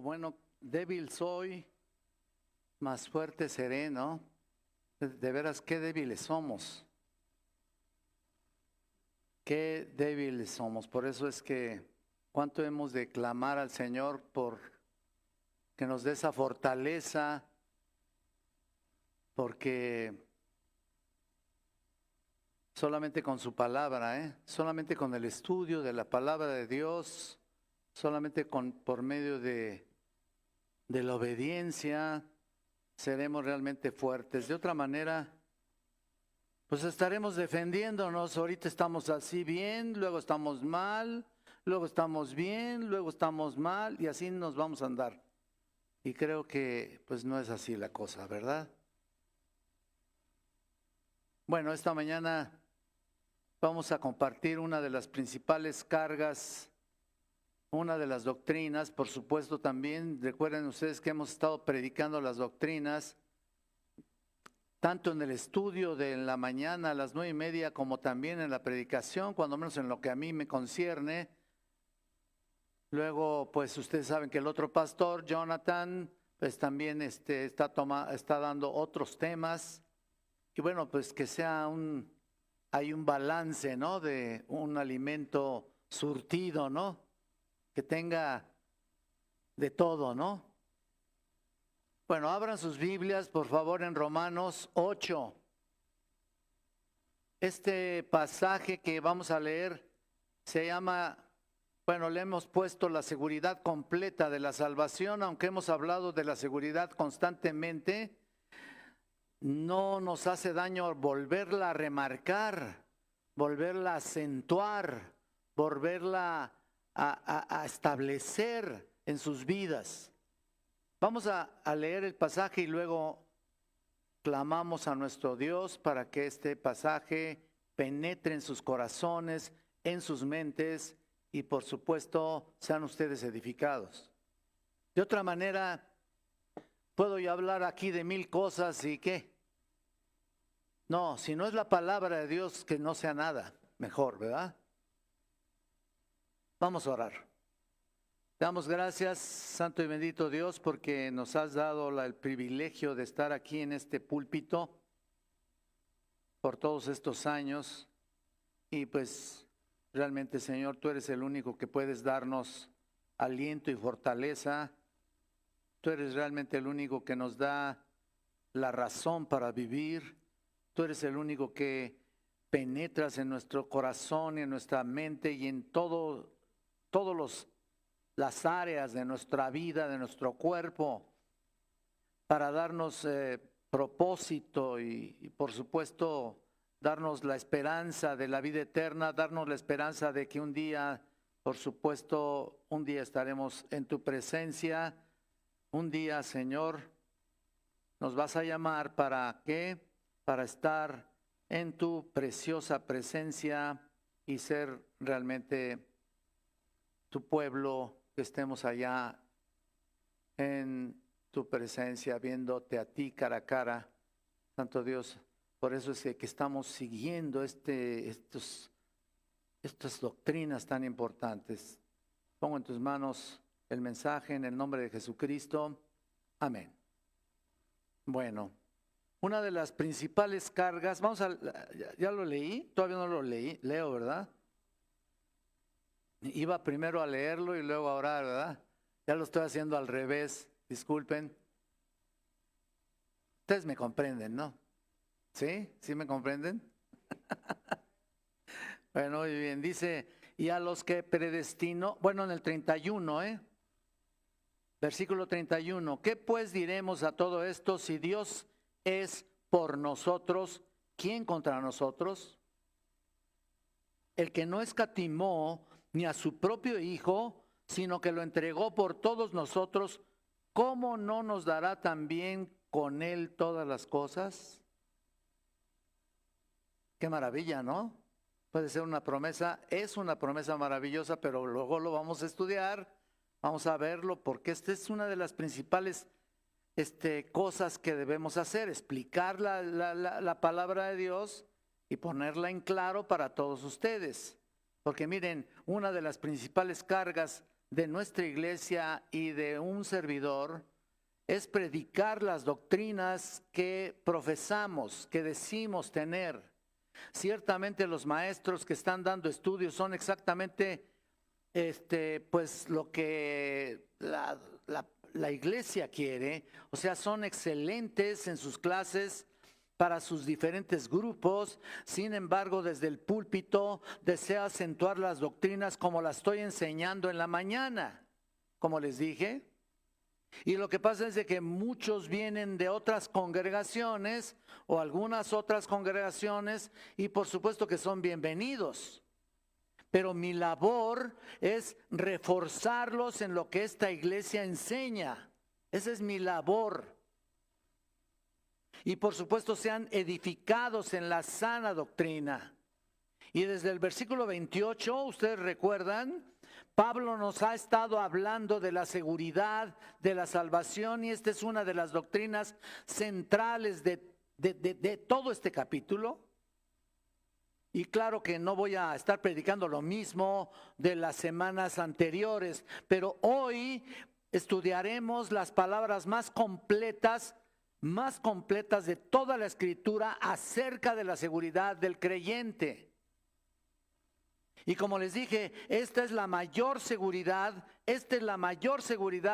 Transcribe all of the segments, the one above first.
Bueno, débil soy, más fuerte seré, ¿no? De veras, qué débiles somos. Qué débiles somos. Por eso es que cuánto hemos de clamar al Señor por que nos dé esa fortaleza, porque solamente con su palabra, solamente con el estudio de la palabra de Dios, solamente por medio de la obediencia, seremos realmente fuertes. De otra manera, pues estaremos defendiéndonos. Ahorita estamos así bien, luego estamos mal, luego estamos bien, luego estamos mal y así nos vamos a andar. Y creo que pues no es así la cosa, ¿verdad? Bueno, esta mañana vamos a compartir una de las principales cargas, una de las doctrinas, por supuesto también. Recuerden ustedes que hemos estado predicando las doctrinas, tanto en el estudio de la mañana a las 9:30, como también en la predicación, cuando menos en lo que a mí me concierne. Luego, pues ustedes saben que el otro pastor, Jonathan, pues también está dando otros temas. Y bueno, pues que sea hay un balance, ¿no? De un alimento surtido, ¿no? Que tenga de todo, ¿no? Bueno, abran sus Biblias, por favor, en Romanos 8. Este pasaje que vamos a leer se llama, bueno, le hemos puesto la seguridad completa de la salvación, aunque hemos hablado de la seguridad constantemente. No nos hace daño volverla a remarcar, volverla a acentuar, volverla a establecer en sus vidas. Vamos a leer el pasaje y luego clamamos a nuestro Dios para que este pasaje penetre en sus corazones, en sus mentes y por supuesto sean ustedes edificados. De otra manera, puedo yo hablar aquí de 1000 cosas y ¿qué? No, si no es la palabra de Dios, que no sea nada, mejor, ¿verdad? Vamos a orar. Damos gracias, Santo y bendito Dios, porque nos has dado el privilegio de estar aquí en este púlpito por todos estos años. Y pues realmente, Señor, tú eres el único que puedes darnos aliento y fortaleza. Tú eres realmente el único que nos da la razón para vivir. Tú eres el único que penetras en nuestro corazón y en nuestra mente y en todas las áreas de nuestra vida, de nuestro cuerpo, para darnos propósito y por supuesto darnos la esperanza de la vida eterna, darnos la esperanza de que un día, por supuesto, un día estaremos en tu presencia. Un día, Señor, nos vas a llamar ¿para qué? Para estar en tu preciosa presencia y ser realmente tu pueblo, que estemos allá en tu presencia, viéndote a ti cara a cara. Santo Dios, por eso es que estamos siguiendo estas doctrinas tan importantes. Pongo en tus manos el mensaje en el nombre de Jesucristo. Amén. Bueno, una de las principales cargas, ya lo leí, todavía no lo leo, ¿verdad? Iba primero a leerlo y luego a orar, ¿verdad? Ya lo estoy haciendo al revés, disculpen. Ustedes me comprenden, ¿no? ¿Sí? ¿Sí me comprenden? Bueno, muy bien, dice, y a los que predestinó, bueno, en el 31, versículo 31, ¿qué pues diremos a todo esto? Si Dios es por nosotros, ¿quién contra nosotros? El que no escatimó ni a su propio Hijo, sino que lo entregó por todos nosotros, ¿cómo no nos dará también con Él todas las cosas? Qué maravilla, ¿no? Puede ser una promesa, es una promesa maravillosa, pero luego lo vamos a estudiar, vamos a verlo, porque esta es una de las principales cosas que debemos hacer, explicar la palabra de Dios y ponerla en claro para todos ustedes. Porque miren, una de las principales cargas de nuestra iglesia y de un servidor es predicar las doctrinas que profesamos, que decimos tener. Ciertamente los maestros que están dando estudios son exactamente pues lo que la iglesia quiere, o sea, son excelentes en sus clases para sus diferentes grupos. Sin embargo, desde el púlpito desea acentuar las doctrinas como las estoy enseñando en la mañana, como les dije. Y lo que pasa es de que muchos vienen de otras congregaciones o algunas otras congregaciones y por supuesto que son bienvenidos. Pero mi labor es reforzarlos en lo que esta iglesia enseña. Esa es mi labor. Y por supuesto sean edificados en la sana doctrina. Y desde el versículo 28, ustedes recuerdan, Pablo nos ha estado hablando de la seguridad de la salvación y esta es una de las doctrinas centrales de todo este capítulo. Y claro que no voy a estar predicando lo mismo de las semanas anteriores, pero hoy estudiaremos las palabras más completas de toda la Escritura acerca de la seguridad del creyente. Y como les dije, esta es la mayor seguridad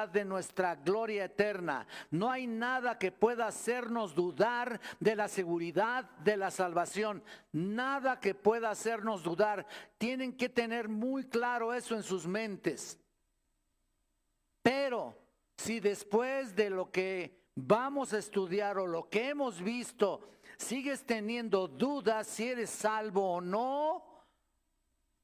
de nuestra gloria eterna. No hay nada que pueda hacernos dudar de la seguridad de la salvación. Nada que pueda hacernos dudar. Tienen que tener muy claro eso en sus mentes. Pero si después de lo que vamos a estudiar o lo que hemos visto, sigues teniendo dudas si eres salvo o no,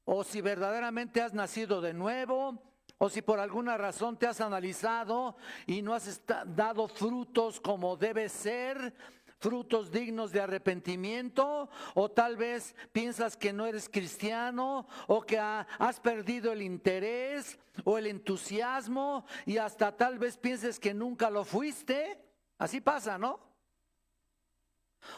o si verdaderamente has nacido de nuevo, o si por alguna razón te has analizado y no has dado frutos como debe ser, frutos dignos de arrepentimiento, o tal vez piensas que no eres cristiano, o que has perdido el interés o el entusiasmo, y hasta tal vez pienses que nunca lo fuiste. Así pasa, ¿no?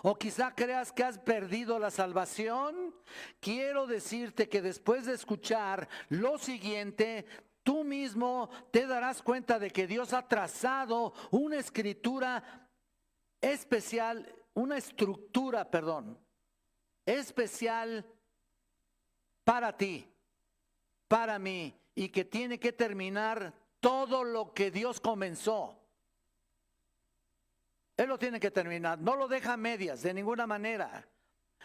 O quizá creas que has perdido la salvación. Quiero decirte que después de escuchar lo siguiente, tú mismo te darás cuenta de que Dios ha trazado una escritura especial, una estructura, especial para ti, para mí, y que tiene que terminar todo lo que Dios comenzó. Él lo tiene que terminar, no lo deja a medias de ninguna manera,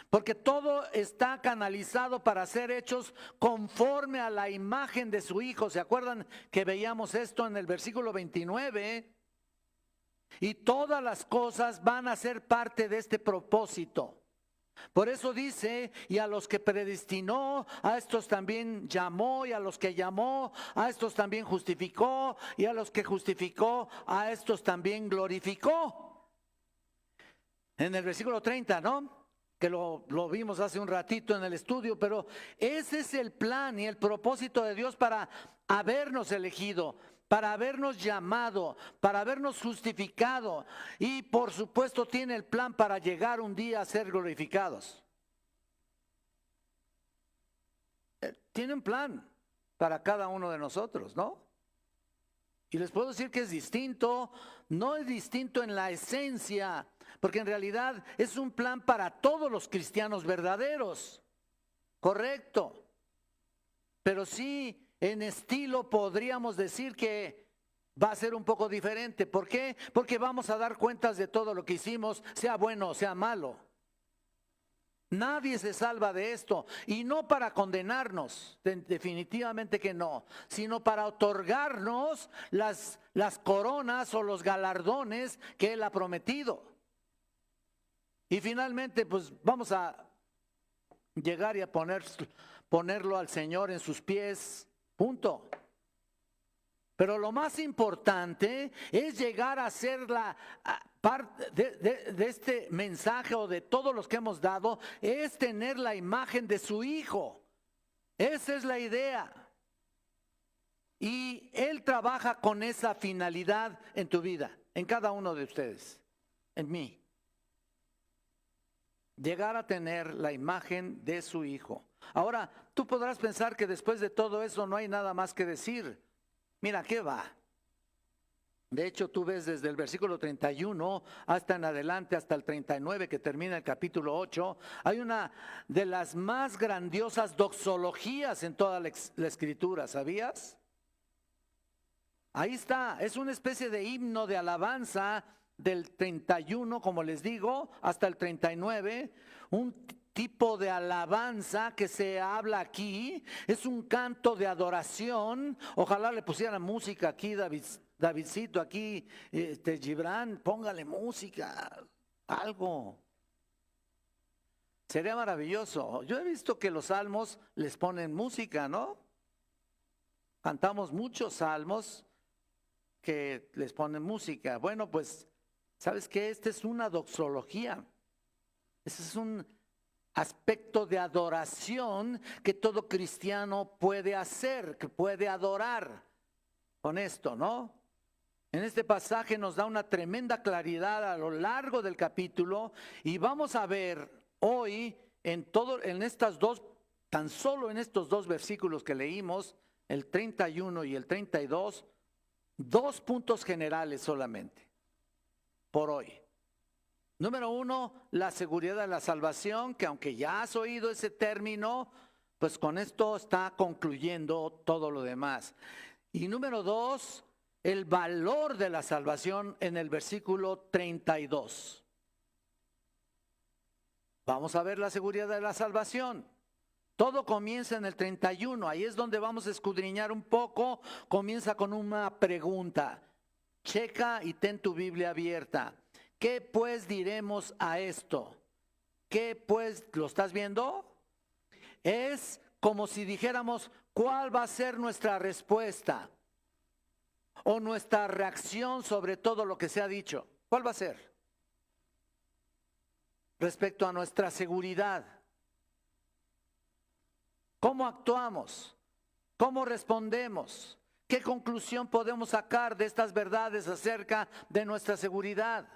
porque todo está canalizado para ser hechos conforme a la imagen de su Hijo. ¿Se acuerdan que veíamos esto en el versículo 29? Y todas las cosas van a ser parte de este propósito. Por eso dice, y a los que predestinó, a estos también llamó, y a los que llamó, a estos también justificó, y a los que justificó, a estos también glorificó. En el versículo 30, ¿no? Que lo vimos hace un ratito en el estudio, pero ese es el plan y el propósito de Dios para habernos elegido, para habernos llamado, para habernos justificado y por supuesto tiene el plan para llegar un día a ser glorificados. Tiene un plan para cada uno de nosotros, ¿no? Y les puedo decir que es distinto, no es distinto en la esencia, porque en realidad es un plan para todos los cristianos verdaderos, correcto. Pero sí, en estilo podríamos decir que va a ser un poco diferente. ¿Por qué? Porque vamos a dar cuentas de todo lo que hicimos, sea bueno o sea malo. Nadie se salva de esto, y no para condenarnos, definitivamente que no, sino para otorgarnos las coronas o los galardones que Él ha prometido. Y finalmente, pues vamos a llegar y a ponerlo al Señor en sus pies, punto. Pero lo más importante es llegar a ser la parte de este mensaje o de todos los que hemos dado, es tener la imagen de su Hijo. Esa es la idea. Y Él trabaja con esa finalidad en tu vida, en cada uno de ustedes, en mí. Llegar a tener la imagen de su Hijo. Ahora, tú podrás pensar que después de todo eso no hay nada más que decir. Mira, ¿qué va? De hecho, tú ves desde el versículo 31 hasta en adelante, hasta el 39, que termina el capítulo 8, hay una de las más grandiosas doxologías en toda la Escritura, ¿sabías? Ahí está, es una especie de himno de alabanza del 31, como les digo, hasta el 39, un tipo de alabanza que se habla aquí, es un canto de adoración. Ojalá le pusieran música aquí, Davidcito, aquí, Gibran, póngale música, algo. Sería maravilloso. Yo he visto que los salmos les ponen música, ¿no? Cantamos muchos salmos que les ponen música. Bueno, pues, ¿sabes qué? Esta es una doxología. Ese es un aspecto de adoración que todo cristiano puede hacer, que puede adorar con esto, ¿no? En este pasaje nos da una tremenda claridad a lo largo del capítulo y vamos a ver hoy en estas dos, tan solo en estos dos versículos que leímos, el 31 y el 32, dos puntos generales solamente por hoy. Número uno, la seguridad de la salvación, que aunque ya has oído ese término, pues con esto está concluyendo todo lo demás. Y número dos, el valor de la salvación en el versículo 32. Vamos a ver la seguridad de la salvación. Todo comienza en el 31, ahí es donde vamos a escudriñar un poco. Comienza con una pregunta. Checa y ten tu Biblia abierta. ¿Qué pues diremos a esto? ¿Qué pues, lo estás viendo? Es como si dijéramos, ¿cuál va a ser nuestra respuesta? O nuestra reacción sobre todo lo que se ha dicho. ¿Cuál va a ser? Respecto a nuestra seguridad. ¿Cómo actuamos? ¿Cómo respondemos? ¿Qué conclusión podemos sacar de estas verdades acerca de nuestra seguridad?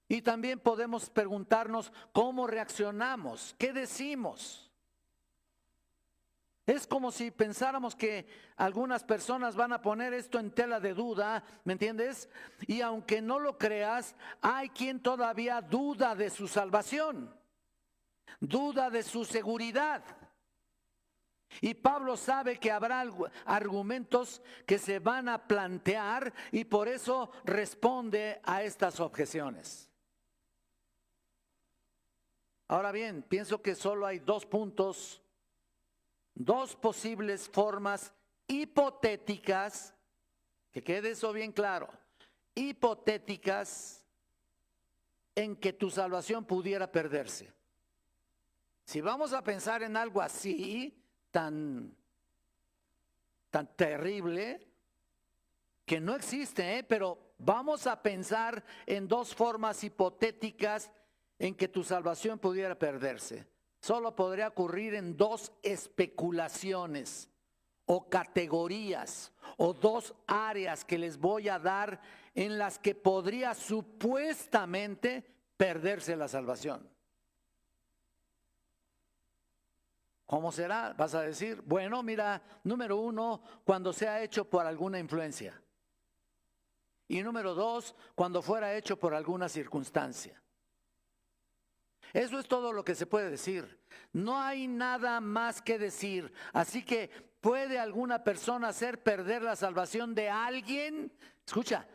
Y también podemos preguntarnos cómo reaccionamos, qué decimos. Es como si pensáramos que algunas personas van a poner esto en tela de duda, ¿me entiendes? Y aunque no lo creas, hay quien todavía duda de su salvación, duda de su seguridad. Y Pablo sabe que habrá argumentos que se van a plantear y por eso responde a estas objeciones. Ahora bien, pienso que solo hay dos puntos, dos posibles formas hipotéticas, que quede eso bien claro, hipotéticas en que tu salvación pudiera perderse. Si vamos a pensar en algo así, tan terrible, que no existe, pero vamos a pensar en dos formas hipotéticas en que tu salvación pudiera perderse. Solo podría ocurrir en dos especulaciones o categorías o dos áreas que les voy a dar en las que podría supuestamente perderse la salvación. ¿Cómo será? Vas a decir, bueno, mira, número uno, cuando sea hecho por alguna influencia. Y número dos, cuando fuera hecho por alguna circunstancia. Eso es todo lo que se puede decir. No hay nada más que decir. Así que, ¿puede alguna persona hacer perder la salvación de alguien? Escucha,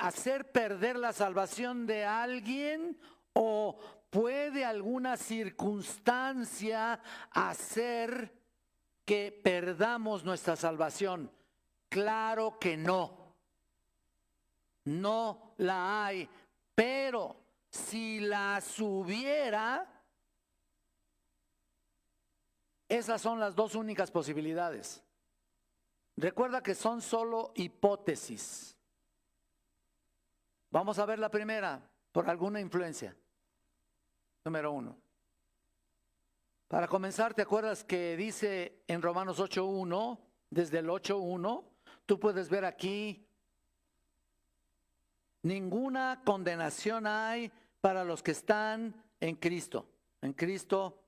hacer perder la salvación de alguien, o puede alguna circunstancia hacer que perdamos nuestra salvación. Claro que no. No la hay, pero si las hubiera, esas son las dos únicas posibilidades. Recuerda que son solo hipótesis. Vamos a ver la primera, por alguna influencia. Número uno. Para comenzar, ¿te acuerdas que dice en Romanos 8:1, desde el 8:1, tú puedes ver aquí, ninguna condenación hay para los que están en Cristo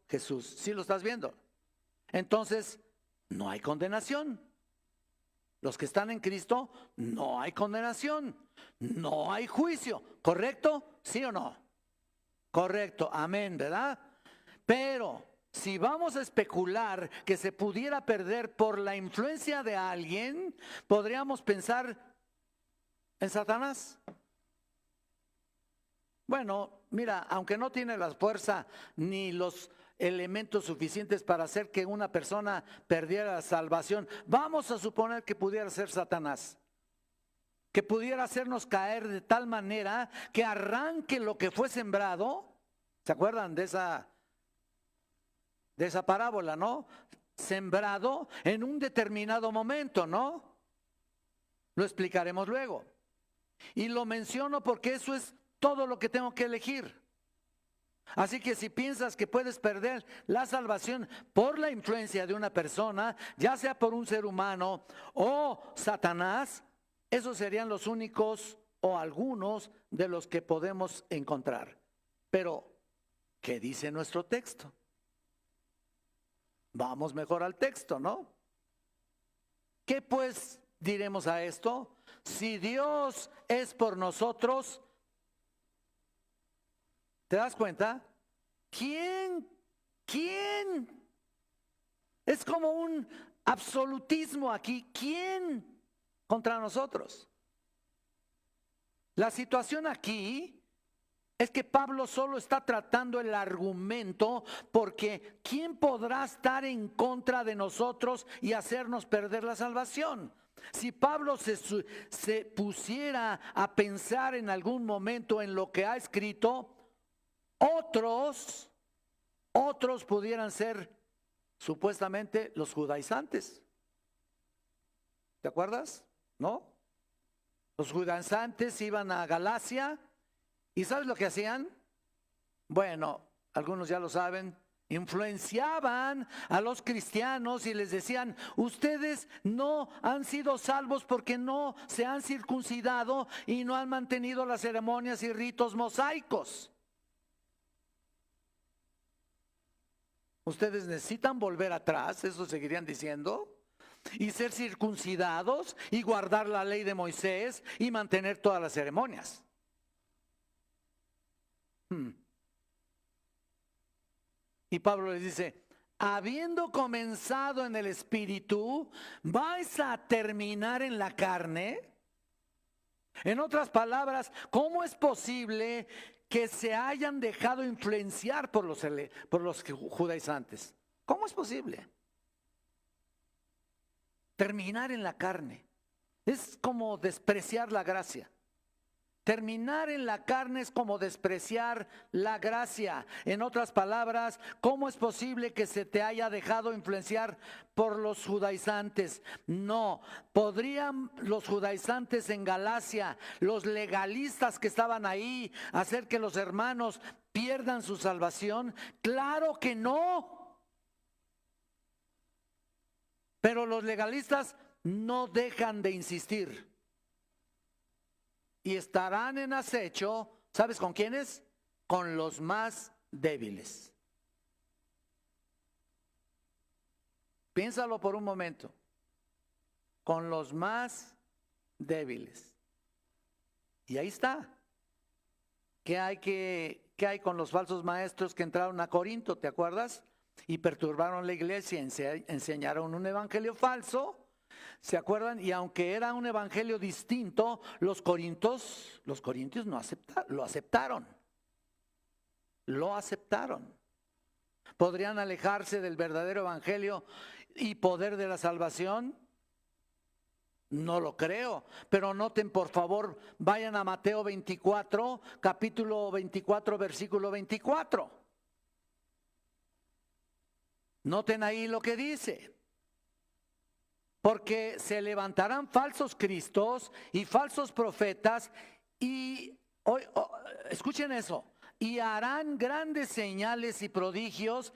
Jesús. ¿Sí lo estás viendo? Entonces, no hay condenación. los que están en Cristo, no hay condenación, no hay juicio. ¿Correcto? ¿Sí o no? Correcto, amén, ¿verdad? Pero si vamos a especular que se pudiera perder por la influencia de alguien, podríamos pensar en Satanás. Bueno, mira, aunque no tiene la fuerza ni los elementos suficientes para hacer que una persona perdiera la salvación, vamos a suponer que pudiera ser Satanás, que pudiera hacernos caer de tal manera que arranque lo que fue sembrado. ¿Se acuerdan de esa parábola, no? Sembrado en un determinado momento, ¿no? Lo explicaremos luego. Y lo menciono porque eso es todo lo que tengo que elegir. Así que si piensas que puedes perder la salvación por la influencia de una persona, ya sea por un ser humano o Satanás, esos serían los únicos o algunos de los que podemos encontrar. Pero, ¿qué dice nuestro texto? Vamos mejor al texto, ¿no? ¿Qué pues diremos a esto? Si Dios es por nosotros, ¿te das cuenta? ¿Quién? Es como un absolutismo aquí. ¿Quién contra nosotros? La situación aquí es que Pablo solo está tratando el argumento porque ¿quién podrá estar en contra de nosotros y hacernos perder la salvación? Si Pablo se pusiera a pensar en algún momento en lo que ha escrito, otros pudieran ser supuestamente los judaizantes. ¿Te acuerdas? ¿No? Los judaizantes iban a Galacia y ¿sabes lo que hacían? Bueno, algunos ya lo saben. Influenciaban a los cristianos y les decían: ustedes no han sido salvos porque no se han circuncidado y no han mantenido las ceremonias y ritos mosaicos. Ustedes necesitan volver atrás, eso seguirían diciendo, y ser circuncidados y guardar la ley de Moisés y mantener todas las ceremonias. Y Pablo les dice: habiendo comenzado en el espíritu, ¿vais a terminar en la carne? En otras palabras, ¿cómo es posible que se hayan dejado influenciar por los judaizantes? ¿Cómo es posible? Terminar en la carne es como despreciar la gracia. Terminar en la carne es como despreciar la gracia. En otras palabras, ¿cómo es posible que se te haya dejado influenciar por los judaizantes? No, ¿podrían los judaizantes en Galacia, los legalistas que estaban ahí, hacer que los hermanos pierdan su salvación? Claro que no. Pero los legalistas no dejan de insistir. Y estarán en acecho, ¿sabes con quiénes? Con los más débiles. Piénsalo por un momento. Con los más débiles. Y ahí está. ¿Qué hay con los falsos maestros que entraron a Corinto? ¿Te acuerdas? Y perturbaron la iglesia, enseñaron un evangelio falso. ¿Se acuerdan? Y aunque era un evangelio distinto, los corintios no aceptaron. Lo aceptaron. ¿Podrían alejarse del verdadero evangelio y poder de la salvación? No lo creo. Pero noten, por favor, vayan a Mateo 24, capítulo 24, versículo 24. Noten ahí lo que dice. Porque se levantarán falsos cristos y falsos profetas y, escuchen eso, y harán grandes señales y prodigios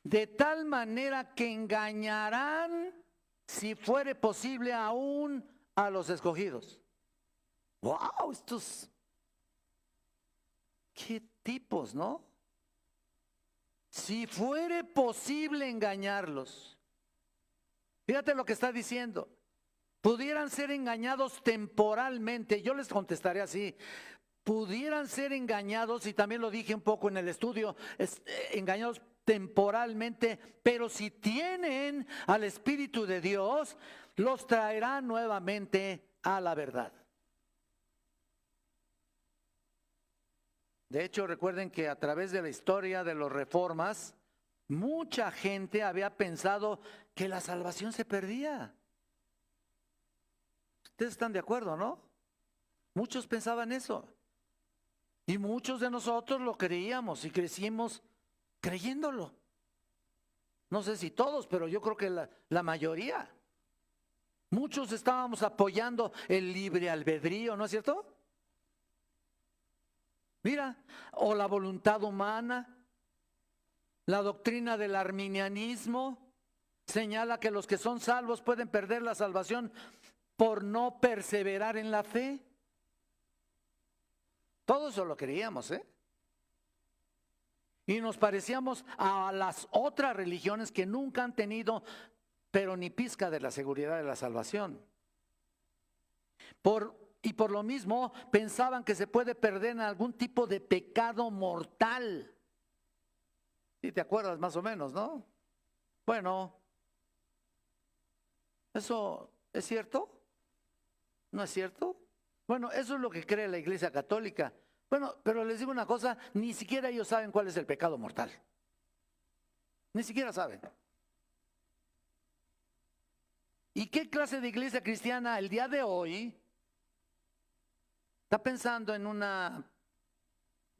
de tal manera que engañarán, si fuere posible, aún a los escogidos. ¡Wow! Estos, qué tipos, ¿no? Si fuere posible engañarlos. Fíjate lo que está diciendo. pudieran ser engañados temporalmente. Yo les contestaré así: pudieran ser engañados, y también lo dije un poco en el estudio, engañados temporalmente, pero si tienen al Espíritu de Dios, los traerá nuevamente a la verdad. De hecho, recuerden que a través de la historia de los reformas, mucha gente había pensado que la salvación se perdía. Ustedes están de acuerdo, ¿no? Muchos pensaban eso. Y muchos de nosotros lo creíamos y crecimos creyéndolo. No sé si todos, pero yo creo que la mayoría. Muchos estábamos apoyando el libre albedrío, ¿no es cierto? Mira, o la voluntad humana, la doctrina del arminianismo señala que los que son salvos pueden perder la salvación por no perseverar en la fe. Todo eso lo creíamos, ¿eh? Y nos parecíamos a las otras religiones que nunca han tenido, pero ni pizca de la seguridad de la salvación. Y por lo mismo pensaban que se puede perder en algún tipo de pecado mortal. ¿Sí te acuerdas más o menos, no? Bueno, ¿eso es cierto? ¿No es cierto? Bueno, eso es lo que cree la Iglesia Católica. Bueno, pero les digo una cosa, ni siquiera ellos saben cuál es el pecado mortal. Ni siquiera saben. ¿Y qué clase de iglesia cristiana el día de hoy está pensando en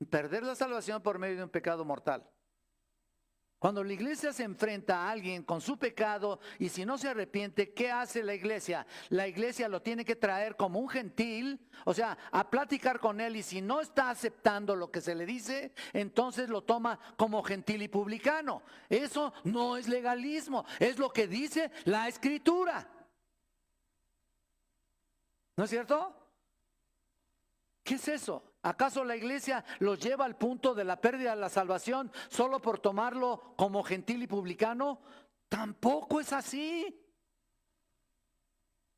perder la salvación por medio de un pecado mortal? Cuando la iglesia se enfrenta a alguien con su pecado y si no se arrepiente, ¿qué hace la iglesia? La iglesia lo tiene que traer como un gentil, o sea, a platicar con él, y si no está aceptando lo que se le dice, entonces lo toma como gentil y publicano. Eso no es legalismo, es lo que dice la Escritura. ¿No es cierto? ¿Qué es eso? ¿Acaso la iglesia los lleva al punto de la pérdida de la salvación solo por tomarlo como gentil y publicano? Tampoco es así.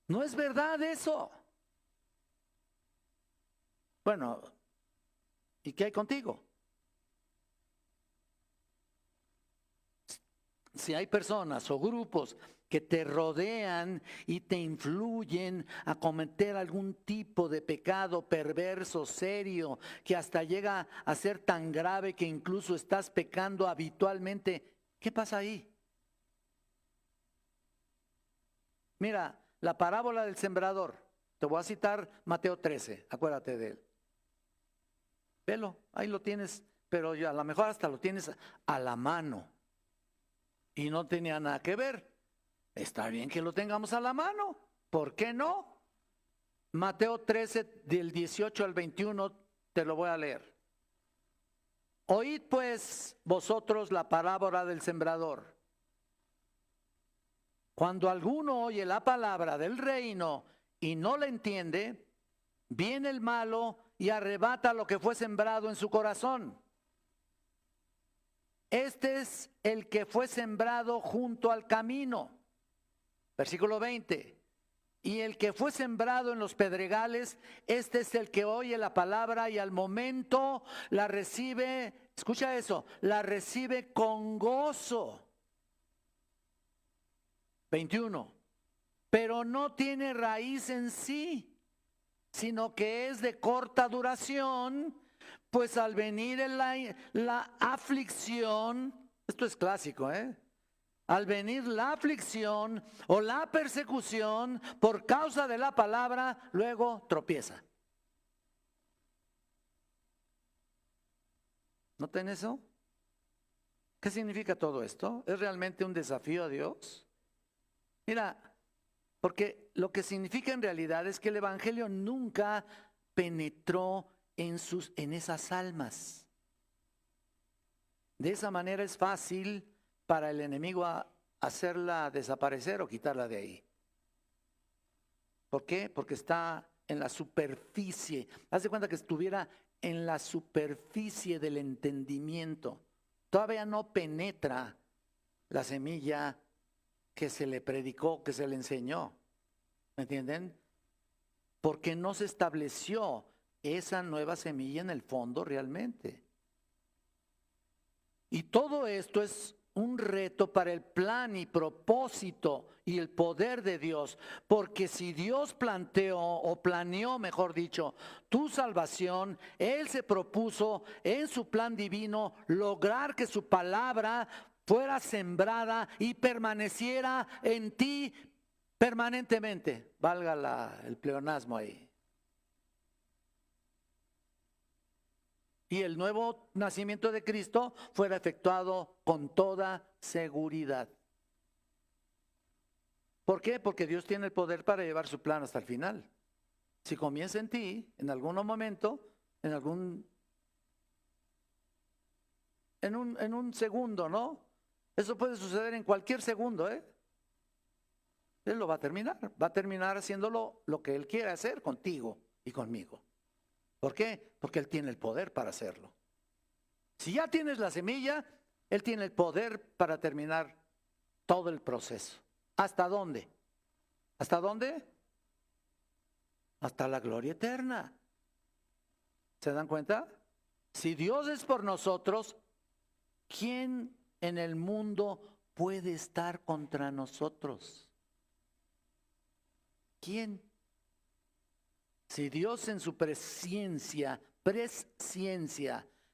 No es verdad eso. Bueno, ¿y qué hay contigo? Si hay personas o grupos que te rodean y te influyen a cometer algún tipo de pecado perverso, serio, que hasta llega a ser tan grave que incluso estás pecando habitualmente, ¿qué pasa ahí? Mira, la parábola del sembrador, te voy a citar Mateo 13, acuérdate de él. Velo, ahí lo tienes, pero a lo mejor hasta lo tienes a la mano y no tenía nada que ver. Está bien que lo tengamos a la mano, ¿por qué no? Mateo 13, del 18 al 21, te lo voy a leer. Oíd pues vosotros la parábola del sembrador. Cuando alguno oye la palabra del reino y no la entiende, viene el malo y arrebata lo que fue sembrado en su corazón. Este es el que fue sembrado junto al camino. Versículo 20. Y el que fue sembrado en los pedregales, este es el que oye la palabra y al momento la recibe, escucha eso, la recibe con gozo. 21. Pero no tiene raíz en sí, sino que es de corta duración, pues al venir la aflicción, esto es clásico, al venir la aflicción o la persecución por causa de la palabra, luego tropieza. ¿Noten eso? ¿Qué significa todo esto? ¿Es realmente un desafío a Dios? Mira, porque lo que significa en realidad es que el evangelio nunca penetró en esas almas. De esa manera es fácil para el enemigo hacerla desaparecer o quitarla de ahí. ¿Por qué? Porque está en la superficie. Haz de cuenta que estuviera en la superficie del entendimiento. Todavía no penetra la semilla que se le predicó, que se le enseñó. ¿Me entienden? Porque no se estableció esa nueva semilla en el fondo realmente. Y todo esto es un reto para el plan y propósito y el poder de Dios. Porque si Dios planteó o planeó, mejor dicho, tu salvación, Él se propuso en su plan divino lograr que su palabra fuera sembrada y permaneciera en ti permanentemente. Valga el pleonasmo ahí. Y el nuevo nacimiento de Cristo fuera efectuado con toda seguridad. ¿Por qué? Porque Dios tiene el poder para llevar su plan hasta el final. Si comienza en ti, en algún momento, en un segundo, ¿no? Eso puede suceder en cualquier segundo, ¿eh? Él lo va a terminar haciéndolo lo que Él quiere hacer contigo y conmigo. ¿Por qué? Porque Él tiene el poder para hacerlo. Si ya tienes la semilla, Él tiene el poder para terminar todo el proceso. ¿Hasta dónde? ¿Hasta dónde? Hasta la gloria eterna. ¿Se dan cuenta? Si Dios es por nosotros, ¿quién en el mundo puede estar contra nosotros? ¿Quién? Si Dios en su presciencia,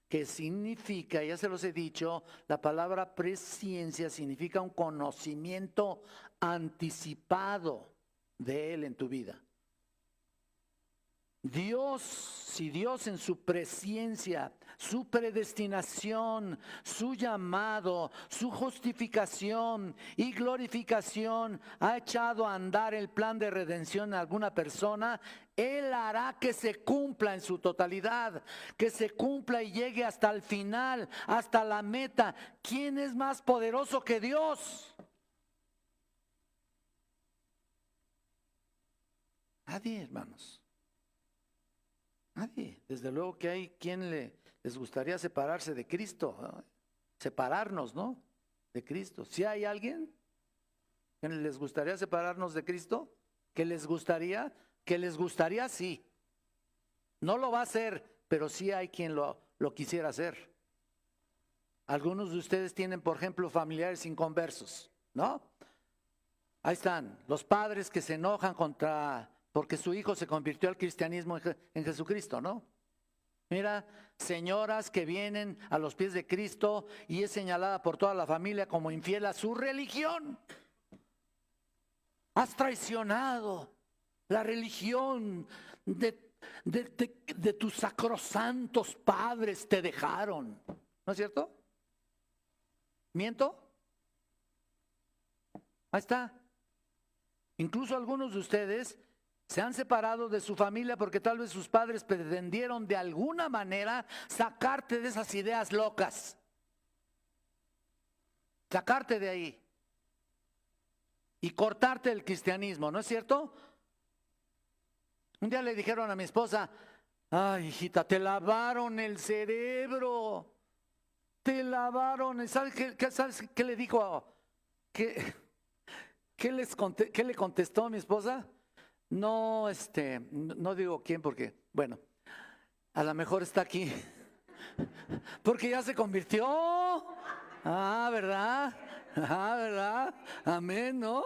que significa, ya se los he dicho, la palabra presciencia significa un conocimiento anticipado de Él en tu vida. Si Dios en su presciencia, su predestinación, su llamado, su justificación y glorificación ha echado a andar el plan de redención en alguna persona, Él hará que se cumpla en su totalidad, que se cumpla y llegue hasta el final, hasta la meta. ¿Quién es más poderoso que Dios? Nadie, hermanos. Nadie. Desde luego que hay quien les gustaría separarse de Cristo, ¿no? Separarnos, ¿no? De Cristo. ¿Sí hay alguien que les gustaría separarnos de Cristo? ¿Que les gustaría? Que les gustaría, sí. No lo va a hacer, pero sí hay quien lo quisiera hacer. Algunos de ustedes tienen, por ejemplo, familiares inconversos, ¿no? Ahí están, los padres que se enojan porque su hijo se convirtió al cristianismo en Jesucristo, ¿no? Mira, señoras que vienen a los pies de Cristo y es señalada por toda la familia como infiel a su religión. Has traicionado la religión de tus sacrosantos padres, te dejaron. ¿No es cierto? ¿Miento? Ahí está. Incluso algunos de ustedes se han separado de su familia porque tal vez sus padres pretendieron de alguna manera sacarte de esas ideas locas. Sacarte de ahí. Y cortarte del cristianismo, ¿no es cierto? Un día le dijeron a mi esposa, ay, hijita, te lavaron el cerebro. Te lavaron. ¿Sabes qué le dijo? ¿Qué le contestó a mi esposa? No, no digo quién porque, bueno, a lo mejor está aquí. Porque ya se convirtió. Ah, ¿verdad? Ah, ¿verdad? Amén, ¿no?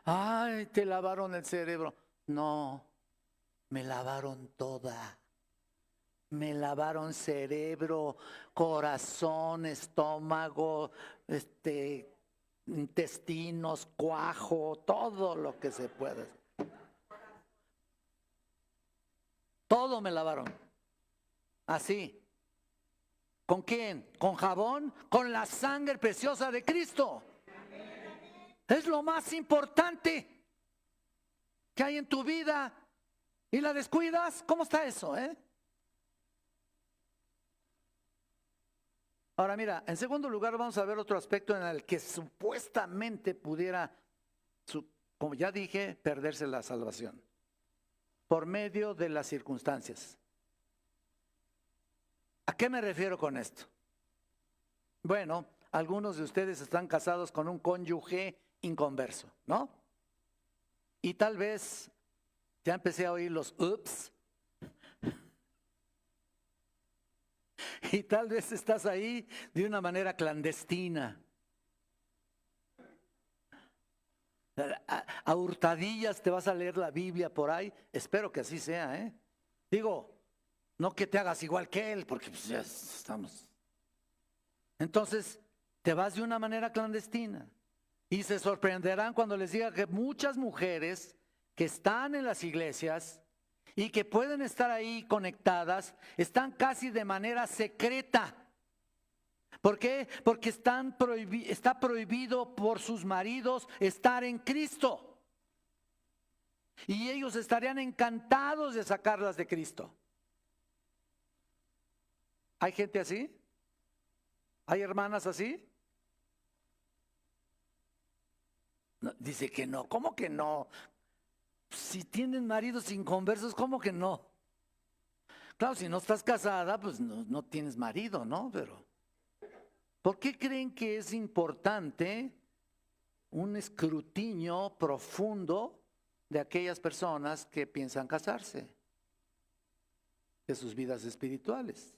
Ay, te lavaron el cerebro. No, me lavaron toda. Me lavaron cerebro, corazón, estómago, intestinos, cuajo, todo lo que se puede. Todo me lavaron. Así. ¿Con quién? ¿Con jabón? Con la sangre preciosa de Cristo. Es lo más importante que hay en tu vida. ¿Y la descuidas? ¿Cómo está eso, Ahora mira, en segundo lugar vamos a ver otro aspecto en el que supuestamente pudiera, como ya dije, perderse la salvación. Por medio de las circunstancias. ¿A qué me refiero con esto? Bueno, algunos de ustedes están casados con un cónyuge inconverso, ¿no? Y tal vez ya empecé a oír los ups. Y tal vez estás ahí de una manera clandestina. A hurtadillas te vas a leer la Biblia por ahí. Espero que así sea, ¿eh? Digo, no que te hagas igual que él, porque pues ya estamos. Entonces, te vas de una manera clandestina. Y se sorprenderán cuando les diga que muchas mujeres que están en las iglesias y que pueden estar ahí conectadas, están casi de manera secreta. ¿Por qué? Porque está prohibido por sus maridos estar en Cristo. Y ellos estarían encantados de sacarlas de Cristo. ¿Hay gente así? ¿Hay hermanas así? No, dice que no. ¿Cómo que no? Si tienen maridos inconversos, ¿cómo que no? Claro, si no estás casada, pues no tienes marido, ¿no? Pero ¿por qué creen que es importante un escrutinio profundo de aquellas personas que piensan casarse, de sus vidas espirituales?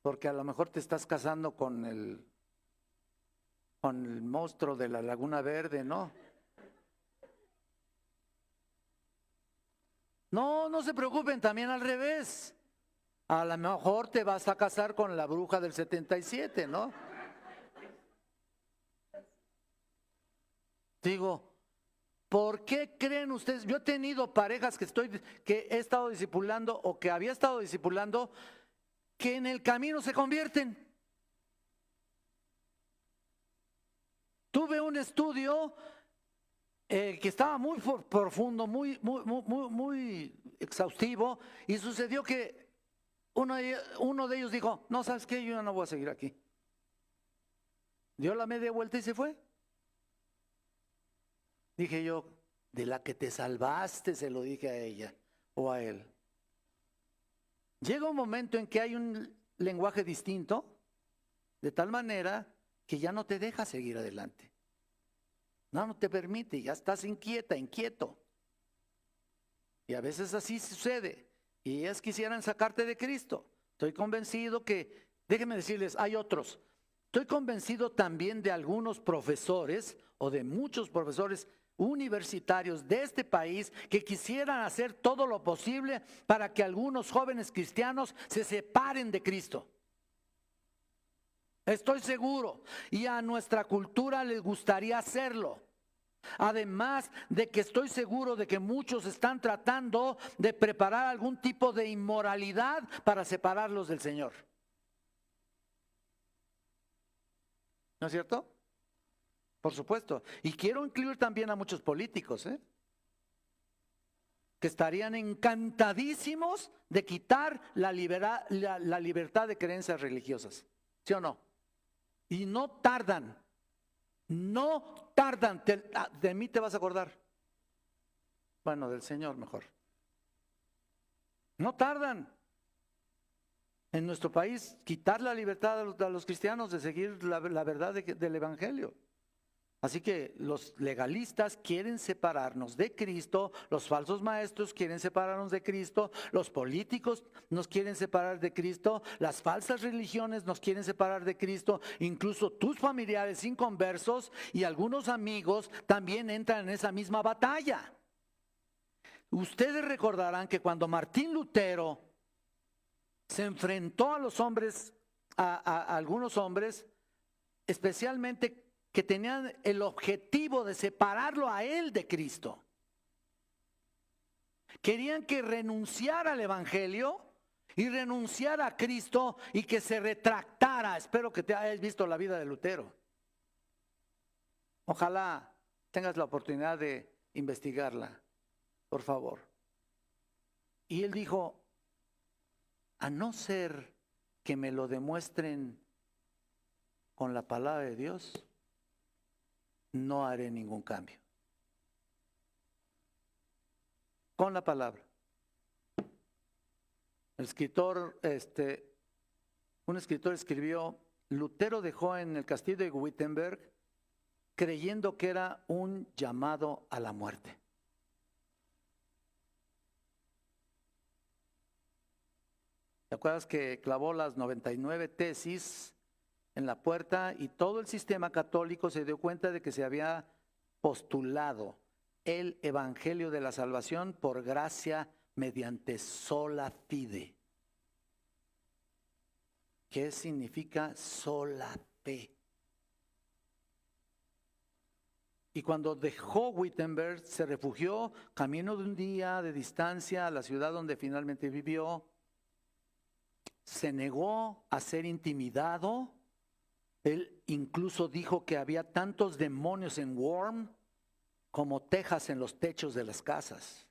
Porque a lo mejor te estás casando con el monstruo de la Laguna Verde, ¿no? No se preocupen, también al revés. A lo mejor te vas a casar con la bruja del 77, ¿no? Digo, ¿por qué creen ustedes? Yo he tenido parejas que he estado discipulando o que había estado discipulando que en el camino se convierten. Tuve un estudio que estaba muy profundo, muy exhaustivo, y sucedió que uno de ellos dijo, no, ¿sabes qué? Yo ya no voy a seguir aquí. Dio la media vuelta y se fue. Dije yo, de la que te salvaste, se lo dije a ella o a él. Llega un momento en que hay un lenguaje distinto, de tal manera que ya no te deja seguir adelante. No te permite, ya estás inquieto. Y a veces así sucede. Y ellas quisieran sacarte de Cristo. Estoy convencido que, déjenme decirles, hay otros. Estoy convencido también de algunos profesores o de muchos profesores universitarios de este país que quisieran hacer todo lo posible para que algunos jóvenes cristianos se separen de Cristo. Estoy seguro, y a nuestra cultura les gustaría hacerlo. Además de que estoy seguro de que muchos están tratando de preparar algún tipo de inmoralidad para separarlos del Señor. ¿No es cierto? Por supuesto. Y quiero incluir también a muchos políticos, que estarían encantadísimos de quitar la libertad de creencias religiosas. ¿Sí o no? Y no tardan. De mí te vas a acordar. Bueno, del Señor mejor. No tardan. En nuestro país, quitar la libertad a los cristianos de seguir la verdad del Evangelio. Así que los legalistas quieren separarnos de Cristo, los falsos maestros quieren separarnos de Cristo, los políticos nos quieren separar de Cristo, las falsas religiones nos quieren separar de Cristo, incluso tus familiares inconversos y algunos amigos también entran en esa misma batalla. Ustedes recordarán que cuando Martín Lutero se enfrentó a los hombres, a algunos hombres, especialmente que tenían el objetivo de separarlo a él de Cristo. Querían que renunciara al Evangelio y renunciara a Cristo y que se retractara. Espero que te hayas visto la vida de Lutero. Ojalá tengas la oportunidad de investigarla, por favor. Y él dijo, a no ser que me lo demuestren con la palabra de Dios, no haré ningún cambio. Con la palabra. El escritor, un escritor escribió, Lutero dejó en el castillo de Wittenberg creyendo que era un llamado a la muerte. ¿Te acuerdas que clavó las 99 tesis en la puerta y todo el sistema católico se dio cuenta de que se había postulado el evangelio de la salvación por gracia mediante sola fide? ¿Qué significa sola fe? Y cuando dejó Wittenberg, se refugió camino de un día de distancia a la ciudad donde finalmente vivió. Se negó a ser intimidado. Él incluso dijo que había tantos demonios en Worms como tejas en los techos de las casas.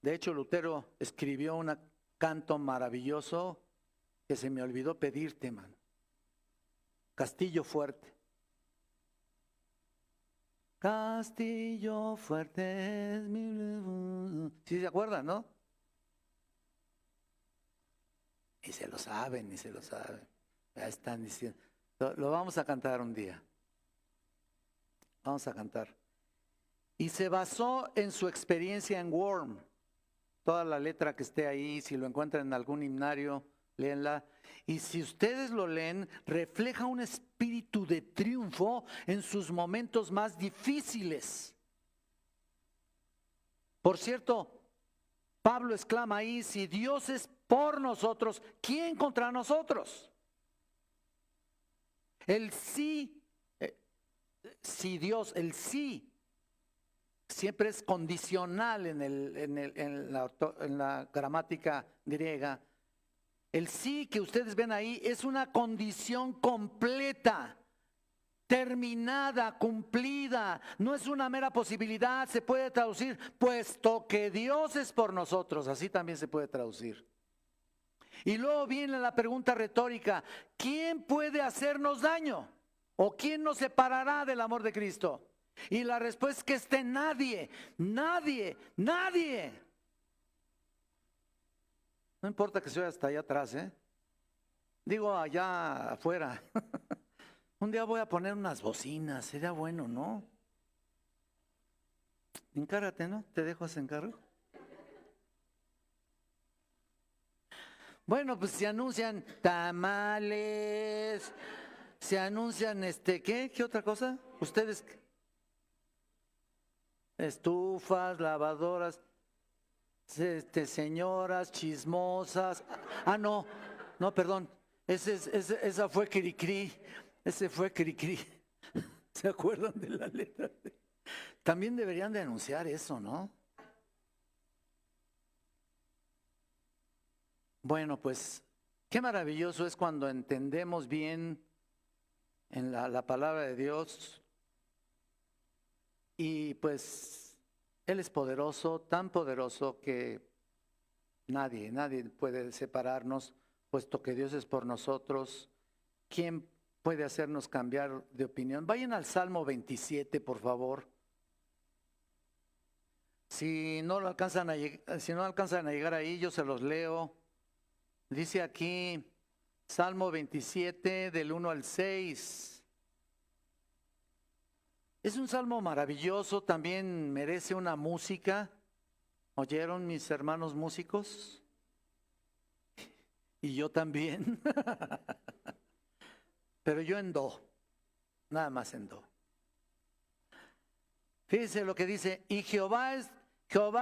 De hecho, Lutero escribió un canto maravilloso que se me olvidó pedirte, man. Castillo fuerte. Castillo fuerte es mi... ¿Sí se acuerdan, no? Ni se lo saben, ni se lo saben. Ya están diciendo. Lo vamos a cantar un día. Vamos a cantar. Y se basó en su experiencia en Worms. Toda la letra que esté ahí, si lo encuentran en algún himnario, léenla. Y si ustedes lo leen, refleja un espíritu de triunfo en sus momentos más difíciles. Por cierto, Pablo exclama ahí, si Dios es por nosotros, ¿quién contra nosotros? El sí, si Dios, el sí, siempre es condicional en la gramática griega. El sí que ustedes ven ahí es una condición completa, terminada, cumplida. No es una mera posibilidad, se puede traducir, puesto que Dios es por nosotros. Así también se puede traducir. Y luego viene la pregunta retórica, ¿quién puede hacernos daño? ¿O quién nos separará del amor de Cristo? Y la respuesta es que esté nadie, nadie, nadie. No importa que sea hasta allá atrás, Digo allá afuera. Un día voy a poner unas bocinas, sería bueno, ¿no? Encárgate, ¿no? Te dejo ese encargo. Bueno, pues se anuncian tamales, se anuncian ¿qué? ¿Qué otra cosa? Ustedes, estufas, lavadoras, señoras chismosas. Ah, no, perdón. Esa fue Cricri. Ese fue Cricri. ¿Se acuerdan de la letra? También deberían de anunciar eso, ¿no? Bueno, pues qué maravilloso es cuando entendemos bien en la palabra de Dios. Y pues Él es poderoso, tan poderoso que nadie puede separarnos, puesto que Dios es por nosotros. ¿Quién puede hacernos cambiar de opinión? Vayan al Salmo 27, por favor. Si no alcanzan a llegar ahí, yo se los leo. Dice aquí, Salmo 27, del 1 al 6. Es un salmo maravilloso, también merece una música. ¿Oyeron mis hermanos músicos? Y yo también. Pero yo en do, nada más en do. Fíjense lo que dice, y Jehová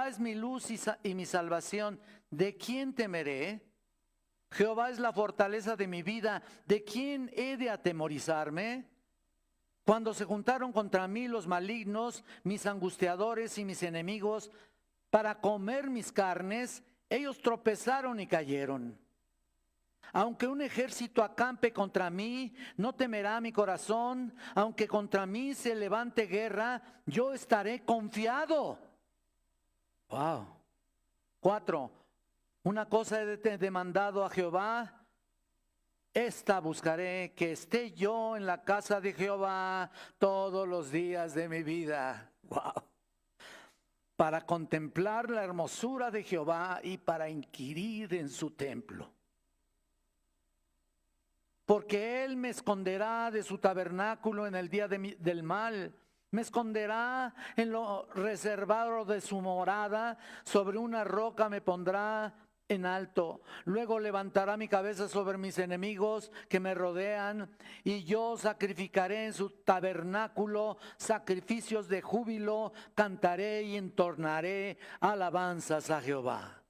es mi luz y mi salvación, ¿de quién temeré? Jehová es la fortaleza de mi vida, ¿de quién he de atemorizarme? Cuando se juntaron contra mí los malignos, mis angustiadores y mis enemigos, para comer mis carnes, ellos tropezaron y cayeron. Aunque un ejército acampe contra mí, no temerá mi corazón. Aunque contra mí se levante guerra, yo estaré confiado. Wow. 4. Una cosa he demandado a Jehová, esta buscaré, que esté yo en la casa de Jehová todos los días de mi vida. Wow. Para contemplar la hermosura de Jehová y para inquirir en su templo. porque Él me esconderá de su tabernáculo en el día del mal. Me esconderá en lo reservado de su morada, sobre una roca me pondrá en alto. Luego levantará mi cabeza sobre mis enemigos que me rodean, y yo sacrificaré en su tabernáculo sacrificios de júbilo, cantaré y entonaré alabanzas a Jehová.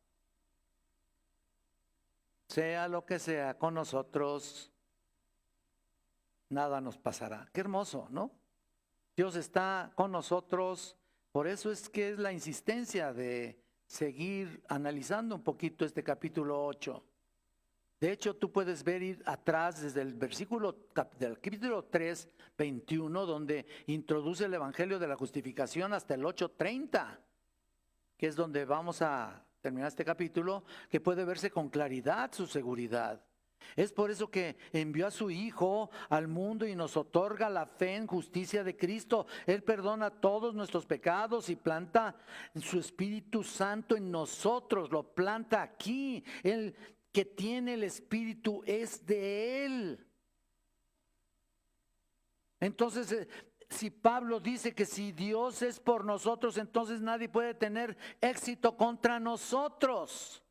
Sea lo que sea con nosotros, nada nos pasará. Qué hermoso, ¿no? Dios está con nosotros, por eso es que es la insistencia de seguir analizando un poquito este capítulo 8. De hecho, tú puedes ver ir atrás desde el versículo del capítulo 3, 21, donde introduce el Evangelio de la Justificación, hasta el 8:30, que es donde vamos a terminar este capítulo, que puede verse con claridad su seguridad. Es por eso que envió a su Hijo al mundo y nos otorga la fe en justicia de Cristo. Él perdona todos nuestros pecados y planta su Espíritu Santo en nosotros, lo planta aquí. El que tiene el Espíritu es de Él. Entonces, si Pablo dice que si Dios es por nosotros, entonces nadie puede tener éxito contra nosotros.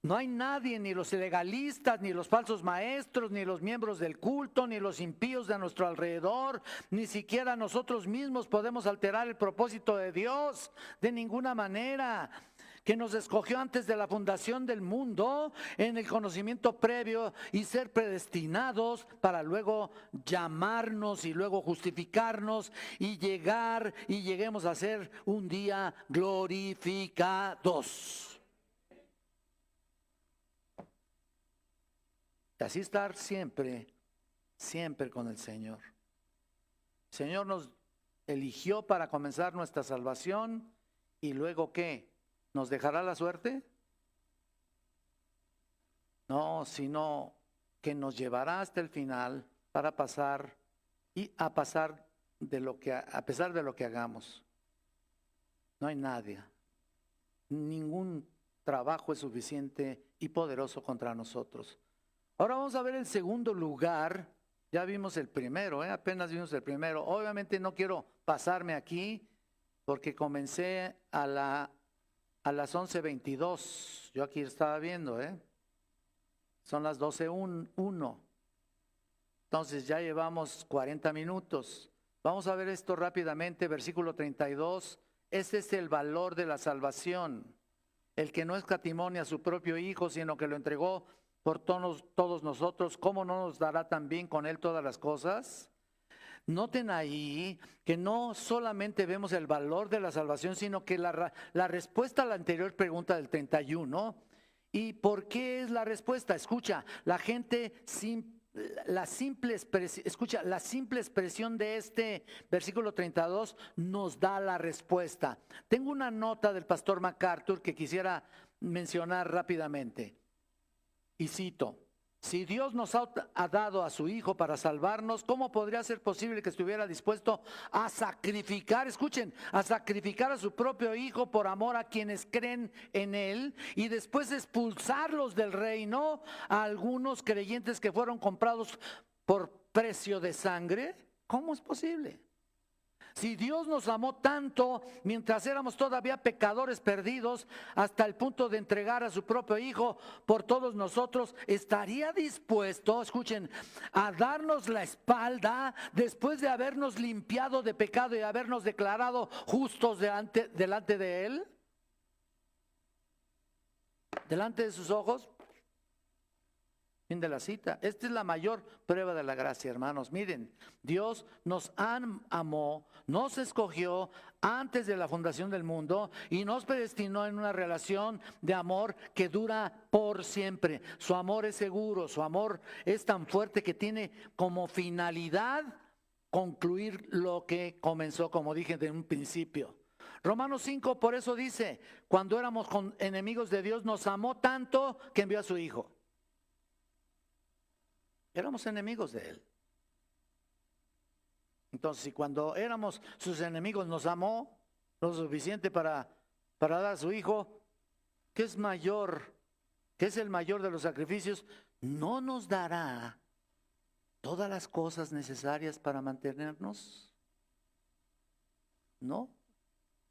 No hay nadie, ni los legalistas, ni los falsos maestros, ni los miembros del culto, ni los impíos de nuestro alrededor, ni siquiera nosotros mismos podemos alterar el propósito de Dios de ninguna manera, que nos escogió antes de la fundación del mundo en el conocimiento previo y ser predestinados para luego llamarnos y luego justificarnos y lleguemos a ser un día glorificados. Así estar siempre con el Señor. El Señor nos eligió para comenzar nuestra salvación y luego ¿qué? ¿Nos dejará la suerte? No, sino que nos llevará hasta el final para pasar y a pesar de lo que hagamos. No hay nadie, ningún trabajo es suficiente y poderoso contra nosotros. Ahora vamos a ver el segundo lugar. Ya vimos el primero, apenas vimos el primero. Obviamente no quiero pasarme aquí porque comencé a las 11:22. Yo aquí estaba viendo, son las 12:01. Entonces ya llevamos 40 minutos. Vamos a ver esto rápidamente, versículo 32. Este es el valor de la salvación. El que no escatimó a su propio Hijo, sino que lo entregó por todos nosotros, ¿cómo no nos dará también con Él todas las cosas? Noten ahí que no solamente vemos el valor de la salvación, sino que la respuesta a la anterior pregunta del 31. ¿Y por qué es la respuesta? Escucha, la simple expresión de este versículo 32 nos da la respuesta. Tengo una nota del pastor MacArthur que quisiera mencionar rápidamente. Y cito: si Dios nos ha dado a su Hijo para salvarnos, ¿cómo podría ser posible que estuviera dispuesto a sacrificar, escuchen, a sacrificar a su propio Hijo por amor a quienes creen en Él y después expulsarlos del reino a algunos creyentes que fueron comprados por precio de sangre? ¿Cómo es posible? Si Dios nos amó tanto mientras éramos todavía pecadores perdidos hasta el punto de entregar a su propio Hijo por todos nosotros, ¿estaría dispuesto, escuchen, a darnos la espalda después de habernos limpiado de pecado y habernos declarado justos delante de Él? ¿Delante de sus ojos? Fin de la cita. Esta es la mayor prueba de la gracia, hermanos. Miren, Dios nos amó, nos escogió antes de la fundación del mundo y nos predestinó en una relación de amor que dura por siempre. Su amor es seguro, su amor es tan fuerte que tiene como finalidad concluir lo que comenzó, como dije de un principio. Romanos 5 por eso dice, cuando éramos enemigos de Dios, nos amó tanto que envió a su Hijo. Éramos enemigos de Él. Entonces, si cuando éramos sus enemigos nos amó lo suficiente para dar a su Hijo, ¿qué es mayor? ¿Qué es el mayor de los sacrificios? ¿no nos dará todas las cosas necesarias para mantenernos? ¿No?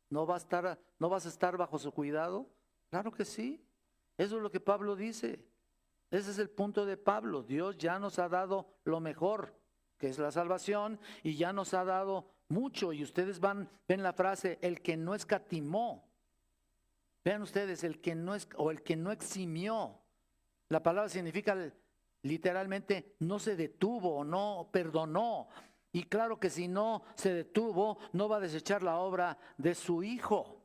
¿No vas a estar bajo su cuidado? Claro que sí. Eso es lo que Pablo dice. Ese es el punto de Pablo. Dios ya nos ha dado lo mejor, que es la salvación, y ya nos ha dado mucho. Y ustedes ven la frase, el que no escatimó. Vean ustedes, el que no eximió. La palabra significa literalmente no se detuvo o no perdonó. Y claro que si no se detuvo, no va a desechar la obra de su Hijo.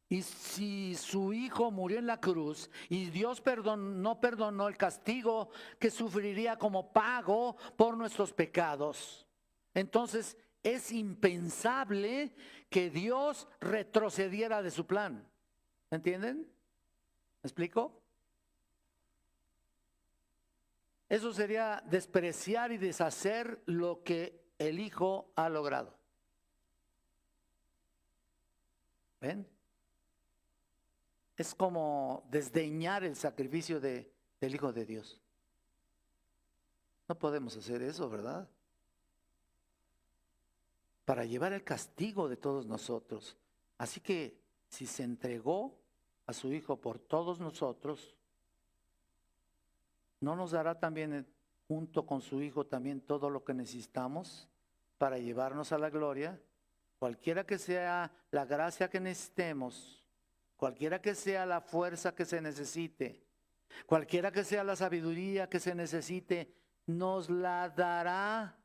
Y si su Hijo murió en la cruz y Dios no perdonó el castigo que sufriría como pago por nuestros pecados, entonces es impensable que Dios retrocediera de su plan. ¿Entienden? ¿Me explico? Eso sería despreciar y deshacer lo que el Hijo ha logrado. ¿Ven? Es como desdeñar el sacrificio del Hijo de Dios. No podemos hacer eso, ¿verdad? Para llevar el castigo de todos nosotros. Así que si se entregó a su Hijo por todos nosotros, ¿no nos dará también junto con su Hijo también todo lo que necesitamos para llevarnos a la gloria? Cualquiera que sea la gracia que necesitemos, cualquiera que sea la fuerza que se necesite, cualquiera que sea la sabiduría que se necesite, nos la dará.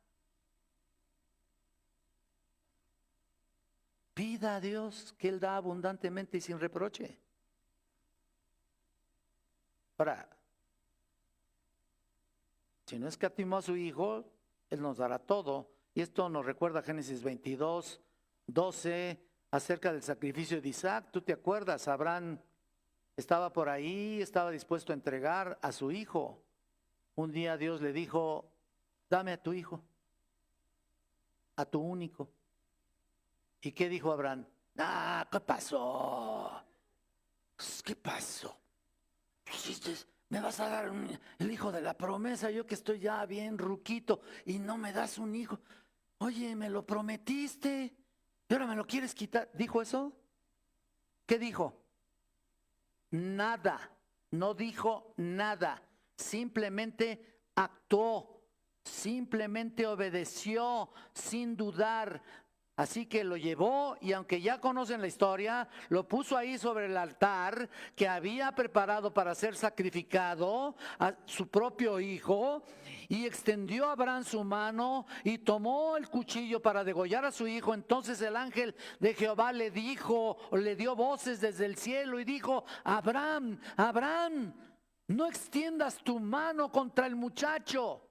Pida a Dios que Él da abundantemente y sin reproche. Ahora, si no escatimó a su Hijo, Él nos dará todo. Y esto nos recuerda a Génesis 22, 12, acerca del sacrificio de Isaac. ¿Tú te acuerdas? Abraham estaba por ahí, estaba dispuesto a entregar a su hijo. Un día Dios le dijo, dame a tu hijo, a tu único. ¿Y qué dijo Abraham? Ah, ¿qué pasó? ¿Qué pasó? Me vas a dar el hijo de la promesa, yo que estoy ya bien ruquito y no me das un hijo. Oye, me lo prometiste y ahora me lo quieres quitar. ¿Dijo eso? ¿Qué dijo? Nada, no dijo nada, simplemente actuó, simplemente obedeció sin dudar. Así que lo llevó y aunque ya conocen la historia, lo puso ahí sobre el altar que había preparado para ser sacrificado a su propio hijo y extendió a Abraham su mano y tomó el cuchillo para degollar a su hijo. Entonces el ángel de Jehová le dijo, o le dio voces desde el cielo y dijo, Abraham, Abraham, no extiendas tu mano contra el muchacho,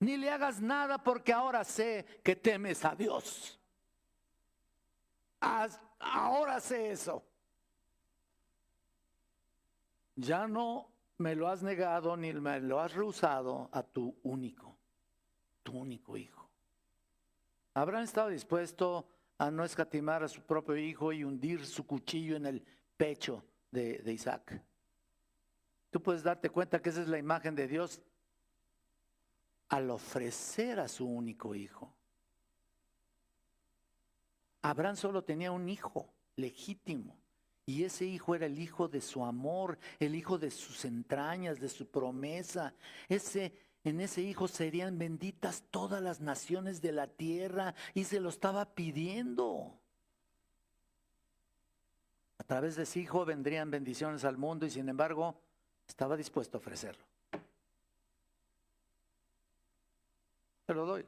ni le hagas nada porque ahora sé que temes a Dios. Ahora sé eso. Ya no me lo has negado ni me lo has rehusado a tu único hijo. Abraham estaba dispuesto a no escatimar a su propio hijo y hundir su cuchillo en el pecho de Isaac. Tú puedes darte cuenta que esa es la imagen de Dios al ofrecer a su único hijo. Abraham solo tenía un hijo legítimo y ese hijo era el hijo de su amor, el hijo de sus entrañas, de su promesa. En ese hijo serían benditas todas las naciones de la tierra y se lo estaba pidiendo. A través de ese hijo vendrían bendiciones al mundo y sin embargo estaba dispuesto a ofrecerlo. Te lo doy.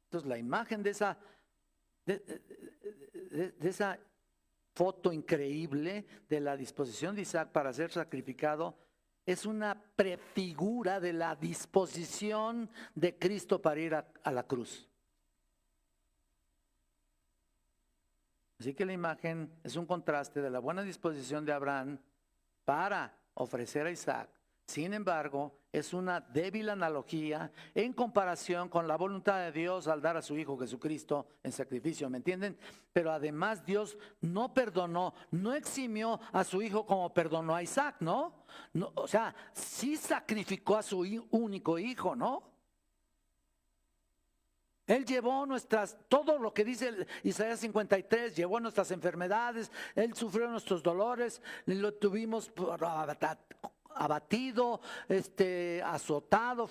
Entonces la imagen de esa foto increíble de la disposición de Isaac para ser sacrificado es una prefigura de la disposición de Cristo para ir a la cruz. Así que la imagen es un contraste de la buena disposición de Abraham para ofrecer a Isaac. Sin embargo, es una débil analogía en comparación con la voluntad de Dios al dar a su Hijo Jesucristo en sacrificio, ¿me entienden? Pero además Dios no perdonó, no eximió a su Hijo como perdonó a Isaac, ¿no? O sea, sí sacrificó a su único hijo, ¿no? Él llevó todo lo que dice Isaías 53, llevó nuestras enfermedades, Él sufrió nuestros dolores, lo tuvimos abatido, azotado,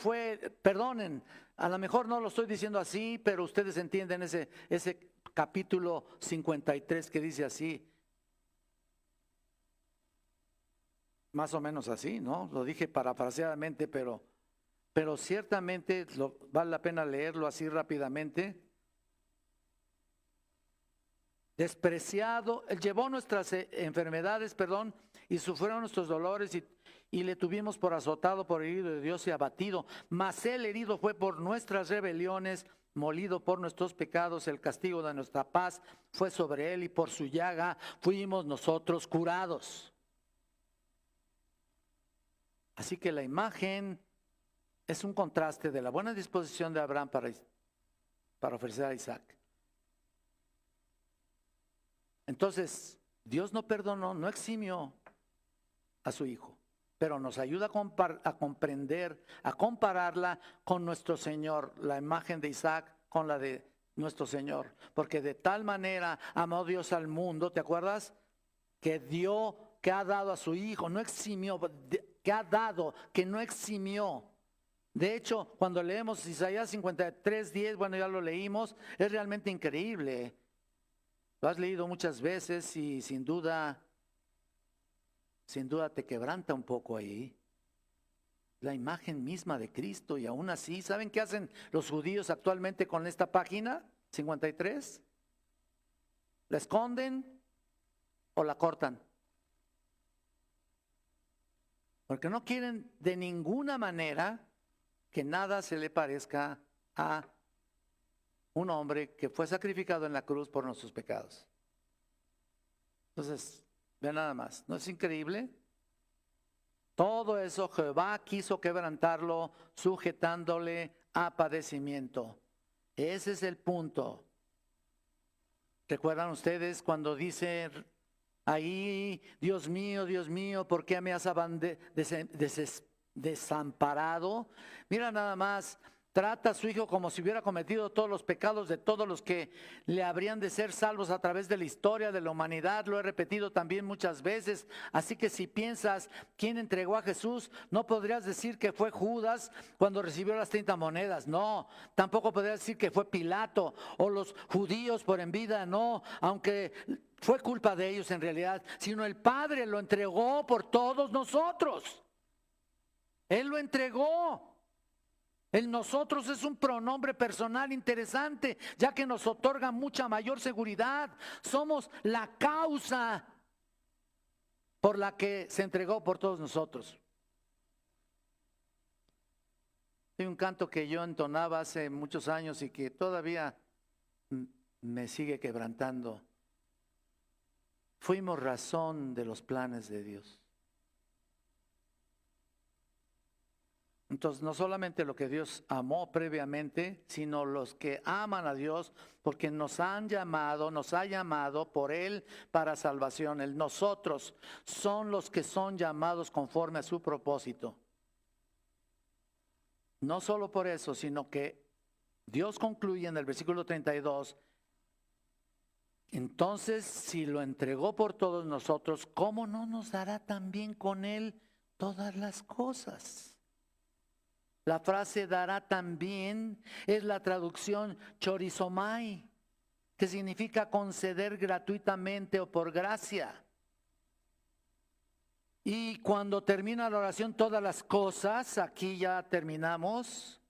perdonen, a lo mejor no lo estoy diciendo así, pero ustedes entienden ese capítulo 53 que dice así, más o menos así, ¿no? Lo dije parafraseadamente, pero ciertamente vale la pena leerlo así rápidamente. Despreciado, Él llevó nuestras enfermedades, y sufrió nuestros dolores y le tuvimos por azotado, por herido de Dios y abatido. Mas Él herido fue por nuestras rebeliones, molido por nuestros pecados, el castigo de nuestra paz fue sobre Él y por su llaga fuimos nosotros curados. Así que la imagen es un contraste de la buena disposición de Abraham para ofrecer a Isaac. Entonces, Dios no perdonó, no eximió a su hijo, pero nos ayuda a comprender, a compararla con nuestro Señor, la imagen de Isaac con la de nuestro Señor. Porque de tal manera amó Dios al mundo, ¿te acuerdas? Que ha dado a su hijo, no eximió, que ha dado, que no eximió. De hecho, cuando leemos Isaías 53:10, bueno, ya lo leímos, es realmente increíble. Lo has leído muchas veces y sin duda te quebranta un poco ahí. La imagen misma de Cristo, y aún así, ¿saben qué hacen los judíos actualmente con esta página 53? ¿La esconden o la cortan? Porque no quieren de ninguna manera que nada se le parezca a un hombre que fue sacrificado en la cruz por nuestros pecados. Entonces, vean nada más, ¿no es increíble? Todo eso Jehová quiso quebrantarlo, sujetándole a padecimiento. Ese es el punto. ¿Recuerdan ustedes cuando dice ahí, Dios mío, ¿por qué me has desamparado? Mira nada más, trata a su hijo como si hubiera cometido todos los pecados de todos los que le habrían de ser salvos a través de la historia de la humanidad. Lo he repetido también muchas veces. Así que si piensas quién entregó a Jesús, no podrías decir que fue Judas cuando recibió las 30 monedas. No, tampoco podrías decir que fue Pilato o los judíos por envidia. No, aunque fue culpa de ellos en realidad, sino el Padre lo entregó por todos nosotros. Él lo entregó. El nosotros es un pronombre personal interesante, ya que nos otorga mucha mayor seguridad. Somos la causa por la que se entregó por todos nosotros. Hay un canto que yo entonaba hace muchos años y que todavía me sigue quebrantando. Fuimos razón de los planes de Dios. Entonces, no solamente lo que Dios amó previamente, sino los que aman a Dios, porque nos ha llamado por Él para salvación. El nosotros son los que son llamados conforme a su propósito. No solo por eso, sino que Dios concluye en el versículo 32, entonces, si lo entregó por todos nosotros, ¿cómo no nos dará también con Él todas las cosas? La frase dará también es la traducción chorizomai, que significa conceder gratuitamente o por gracia. Y cuando termina la oración todas las cosas, aquí ya terminamos,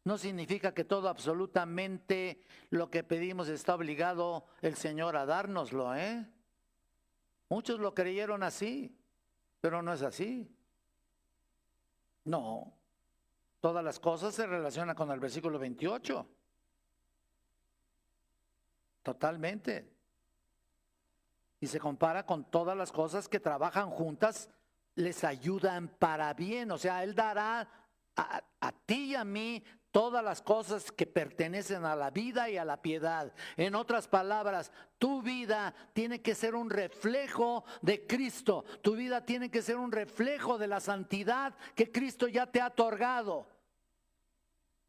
no significa que todo absolutamente lo que pedimos está obligado el Señor a dárnoslo, ¿eh? Muchos lo creyeron así, pero no es así. No. Todas las cosas se relacionan con el versículo 28. Totalmente. Y se compara con todas las cosas que trabajan juntas, les ayudan para bien. O sea, Él dará a ti y a mí todas las cosas que pertenecen a la vida y a la piedad. En otras palabras, tu vida tiene que ser un reflejo de Cristo. Tu vida tiene que ser un reflejo de la santidad que Cristo ya te ha otorgado.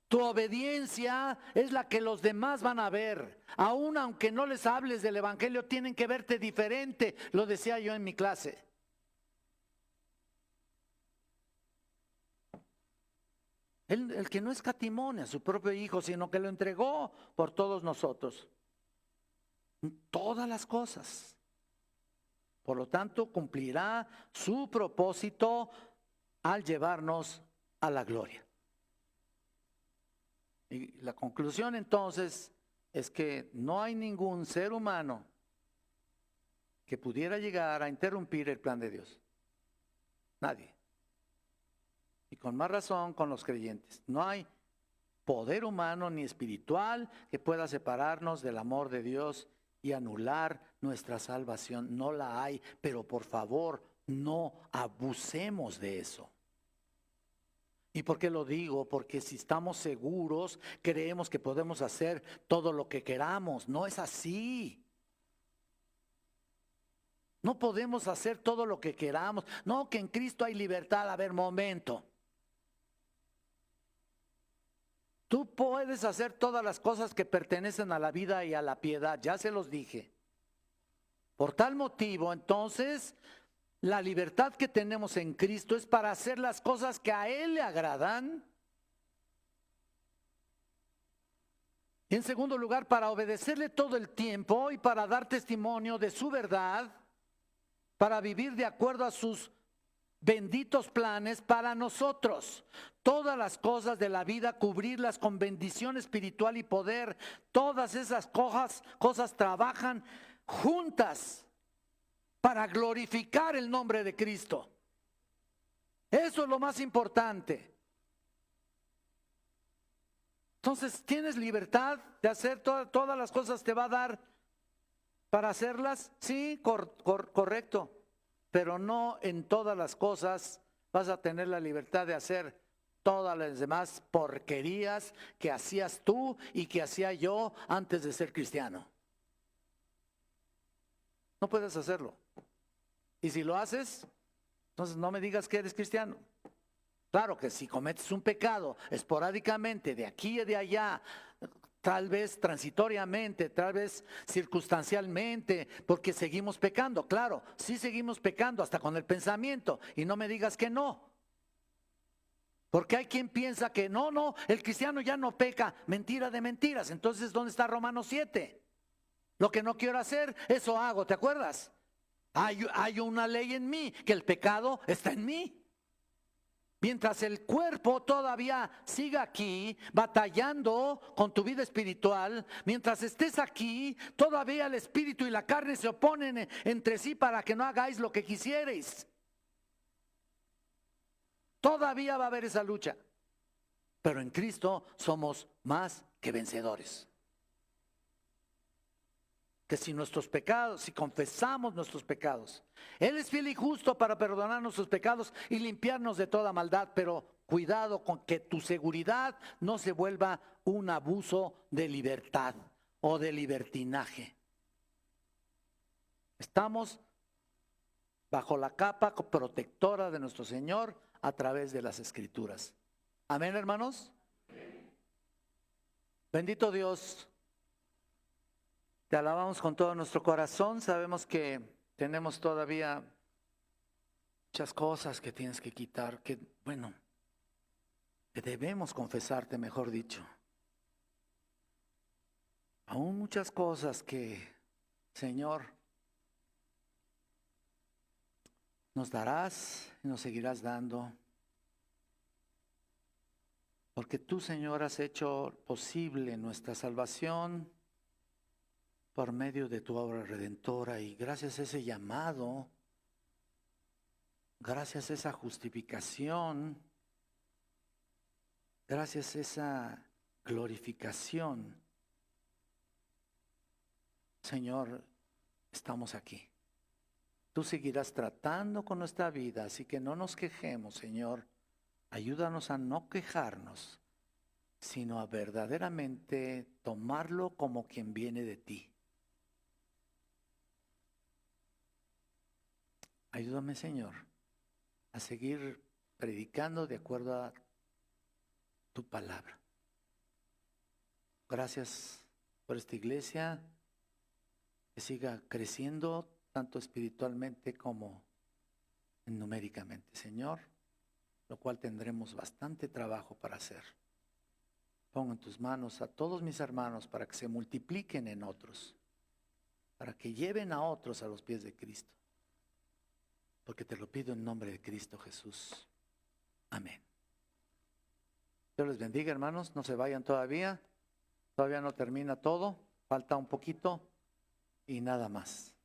Tu obediencia es la que los demás van a ver. Aún aunque no les hables del evangelio, tienen que verte diferente. Lo decía yo en mi clase. El que no escatimó a su propio hijo, sino que lo entregó por todos nosotros. Todas las cosas. Por lo tanto, cumplirá su propósito al llevarnos a la gloria. Y la conclusión entonces es que no hay ningún ser humano que pudiera llegar a interrumpir el plan de Dios. Nadie. Y con más razón con los creyentes. No hay poder humano ni espiritual que pueda separarnos del amor de Dios y anular nuestra salvación. No la hay, pero por favor, no abusemos de eso. ¿Y por qué lo digo? Porque si estamos seguros, creemos que podemos hacer todo lo que queramos. No es así. No podemos hacer todo lo que queramos. No, que en Cristo hay libertad. A ver, momento. Tú puedes hacer todas las cosas que pertenecen a la vida y a la piedad. Ya se los dije. Por tal motivo, entonces, la libertad que tenemos en Cristo es para hacer las cosas que a Él le agradan. Y en segundo lugar, para obedecerle todo el tiempo y para dar testimonio de su verdad, para vivir de acuerdo a sus benditos planes para nosotros. Todas las cosas de la vida, cubrirlas con bendición espiritual y poder. Todas esas cosas trabajan juntas para glorificar el nombre de Cristo. Eso es lo más importante. Entonces, ¿tienes libertad de hacer todas las cosas? ¿Te va a dar para hacerlas? Sí, correcto. Pero no en todas las cosas vas a tener la libertad de hacer todas las demás porquerías que hacías tú y que hacía yo antes de ser cristiano. No puedes hacerlo. Y si lo haces, entonces no me digas que eres cristiano. Claro que si cometes un pecado esporádicamente, de aquí y de allá, tal vez transitoriamente, tal vez circunstancialmente, porque seguimos pecando. Claro, sí seguimos pecando hasta con el pensamiento. Y no me digas que no. Porque hay quien piensa que no, el cristiano ya no peca. Mentira de mentiras. Entonces, ¿dónde está Romanos 7? Lo que no quiero hacer, eso hago, ¿te acuerdas? Hay una ley en mí, que el pecado está en mí. Mientras el cuerpo todavía siga aquí, batallando con tu vida espiritual, mientras estés aquí, todavía el espíritu y la carne se oponen entre sí para que no hagáis lo que quisierais. Todavía va a haber esa lucha. Pero en Cristo somos más que vencedores. Que si nuestros pecados, si confesamos nuestros pecados, Él es fiel y justo para perdonar nuestros pecados y limpiarnos de toda maldad, pero cuidado con que tu seguridad no se vuelva un abuso de libertad o de libertinaje. Estamos bajo la capa protectora de nuestro Señor a través de las Escrituras. Amén, hermanos. Bendito Dios. Te alabamos con todo nuestro corazón. Sabemos que tenemos todavía muchas cosas que tienes que quitar, que debemos confesarte, mejor dicho. Aún muchas cosas que, Señor, nos darás y nos seguirás dando. Porque tú, Señor, has hecho posible nuestra salvación por medio de tu obra redentora, y gracias a ese llamado, gracias a esa justificación, gracias a esa glorificación, Señor, estamos aquí. Tú seguirás tratando con nuestra vida, así que no nos quejemos, Señor. Ayúdanos a no quejarnos, sino a verdaderamente tomarlo como quien viene de ti. Ayúdame, Señor, a seguir predicando de acuerdo a tu palabra. Gracias por esta iglesia, que siga creciendo tanto espiritualmente como numéricamente, Señor, lo cual tendremos bastante trabajo para hacer. Pongo en tus manos a todos mis hermanos para que se multipliquen en otros, para que lleven a otros a los pies de Cristo. Porque te lo pido en nombre de Cristo Jesús. Amén. Dios les bendiga, hermanos. No se vayan todavía. Todavía no termina todo. Falta un poquito y nada más.